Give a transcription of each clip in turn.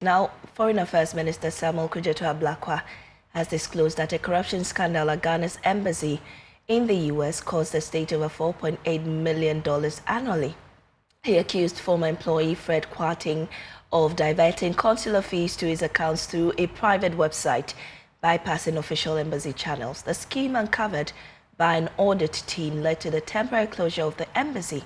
Now, Foreign Affairs Minister Samuel Ablakwa has disclosed that a corruption scandal at Ghana's embassy in the U.S. cost the state over $4.8 million annually. He accused former employee Fred Kwarting of diverting consular fees to his accounts through a private website, bypassing official embassy channels. The scheme, uncovered by an audit team, led to the temporary closure of the embassy.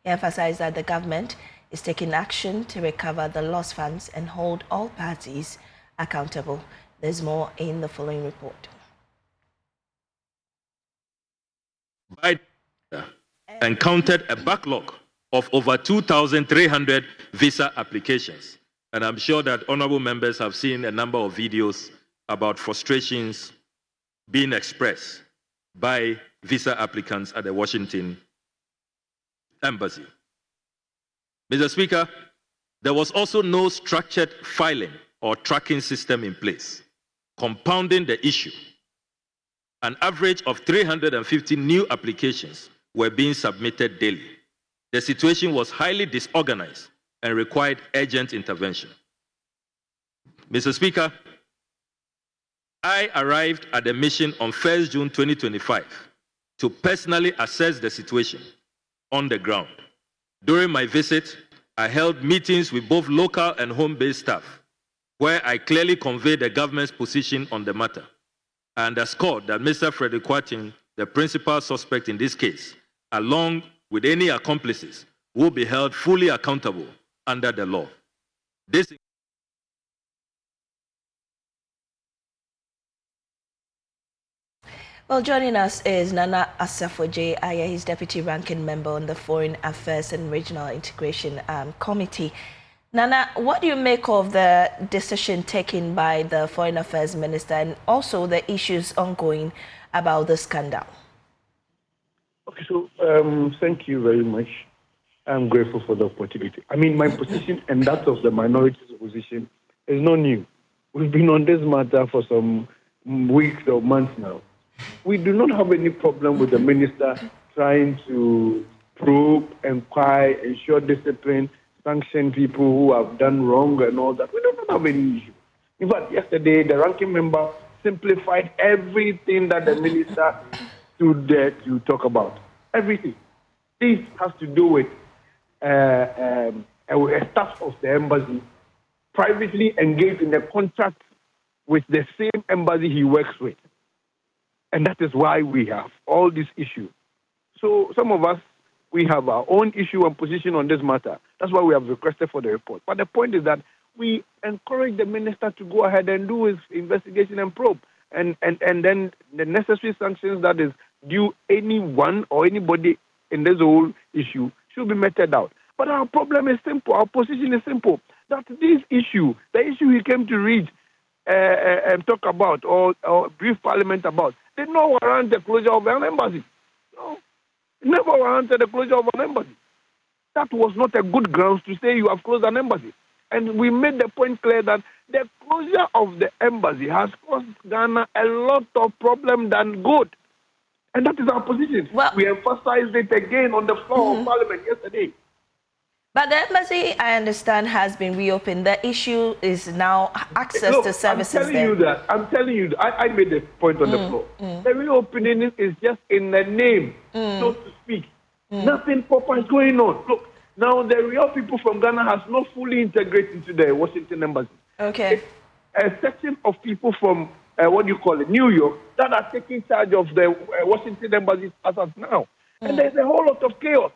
He emphasized that the government is taking action to recover the lost funds and hold all parties accountable. There's more in the following report. Biden encountered a backlog of over 2,300 visa applications. And I'm sure that honorable members have seen a number of videos about frustrations being expressed by visa applicants at the Washington embassy. Mr. Speaker, there was also no structured filing or tracking system in place. Compounding the issue, an average of 350 new applications were being submitted daily. The situation was highly disorganized and required urgent intervention. Mr. Speaker, I arrived at the mission on 1st June 2025 to personally assess the situation on the ground. During my visit, I held meetings with both local and home-based staff, where I clearly conveyed the government's position on the matter. I underscored that Mr. Frederick Kwarting, the principal suspect in this case, along with any accomplices, will be held fully accountable under the law. This Well, joining us is Nana Asafoje Aya. He's Deputy Ranking Member on the Foreign Affairs and Regional Integration Committee. Nana, what do you make of the decision taken by the Foreign Affairs Minister and also the issues ongoing about the scandal? Okay, so thank you very much. I'm grateful for the opportunity. I mean, my position and that of the minority's position is not new. We've been on this matter for some weeks or months now. We do not have any problem with the minister trying to probe, inquire, ensure discipline, sanction people who have done wrong and all that. We don't have any issue. In fact, yesterday, the ranking member simplified everything that the minister stood there to talk about. Everything. This has to do with a staff of the embassy privately engaged in a contract with the same embassy he works with. And that is why we have all these issues. So some of us, we have our own issue and position on this matter. That's why we have requested for the report. But the point is that we encourage the minister to go ahead and do his investigation and probe. And then the necessary sanctions that is due anyone or anybody in this whole issue should be meted out. But our problem is simple. Our position is simple. That this issue, the issue he came to read and talk about or brief parliament about, did not warrant the closure of an embassy. No, it never warranted the closure of an embassy. That was not a good grounds to say you have closed an embassy. And we made the point clear that the closure of the embassy has caused Ghana a lot of problem than good. And that is our position. Well, we emphasized it again on the floor of Parliament yesterday. But the embassy, I understand, has been reopened. The issue is now access to services. I'm telling you that. I made the point on the floor. The reopening is just in the name, so to speak. Nothing proper is going on. Look, now the real people from Ghana has not fully integrated into the Washington embassy. Okay. A section of people from, New York, that are taking charge of the Washington embassy as of now. And there's a whole lot of chaos.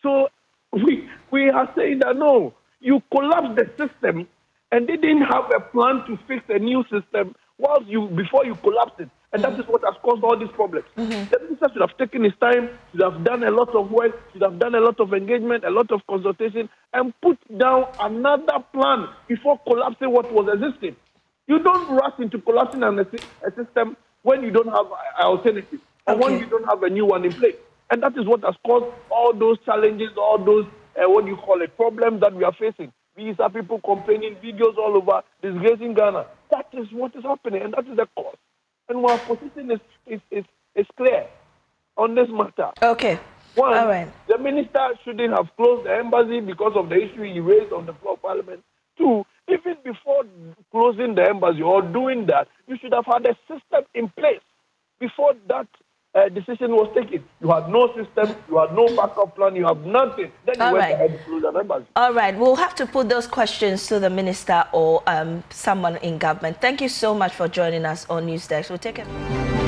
So we are saying that no, you collapse the system and they didn't have a plan to fix a new system before you collapse it. And that is what has caused all these problems. The minister should have taken his time, should have done a lot of work, should have done a lot of engagement, a lot of consultation, and put down another plan before collapsing what was existing. You don't rush into collapsing a system when you don't have an alternative or when you don't have a new one in place. And that is what has caused all those challenges, all those, problems that we are facing. These are people complaining, videos all over, disgracing Ghana. That is what is happening, and that is the cause. And our position is clear on this matter. Okay. One, all right. The minister shouldn't have closed the embassy because of the issue he raised on the floor of Parliament. Two, even before closing the embassy or doing that, you should have had a system in place before that decision was taken. You had no system, you had no backup plan, you have nothing. Then you went ahead and closed an embassy. All right, we'll have to put those questions to the minister or someone in government. Thank you so much for joining us on News Desk. We'll take it.